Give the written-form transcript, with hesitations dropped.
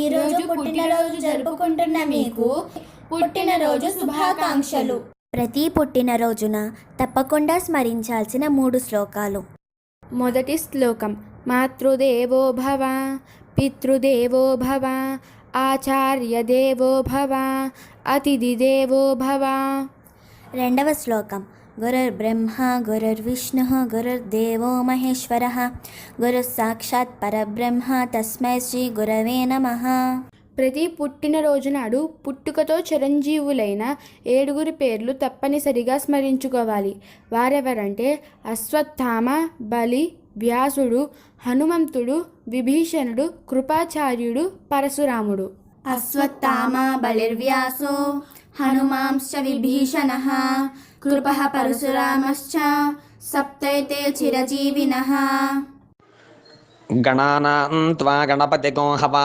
ఈరోజు పుట్టినరోజు జరుపుకుంటున్న మీకు పుట్టినరోజు శుభాకాంక్షలు. ప్రతి పుట్టినరోజున తప్పకుండా స్మరించాల్సిన 3 శ్లోకాలు. మొదటి శ్లోకం: మాతృదేవో భవ, పితృదేవో భవ, ఆచార్యదేవో భవ, అతిథి దేవో భవ. రెండవ శ్లోకం: గురుర్బ్రహ్మ గురుర్విష్ణు గురుర్దేవో మహేశ్వరః, గురు సాక్షాత్ పరబ్రహ్మ తస్మై శ్రీ గురవే నమః. ప్రతి పుట్టినరోజు నాడు పుట్టుకతో చిరంజీవులైన 7 పేర్లు తప్పనిసరిగా స్మరించుకోవాలి. వారెవరంటే అశ్వత్థామ, బలి, వ్యాసుడు, హనుమంతుడు, విభీషణుడు, కృపాచార్యుడు, పరశురాముడు. అశ్వత్థామ బలిర్వ్యాసో హనుమాంశ్చ విభీషణః కృపః పరశురామశ్చ సప్తైతే చిరజీవినః. గణానాం త్వా గణపతిగో హవా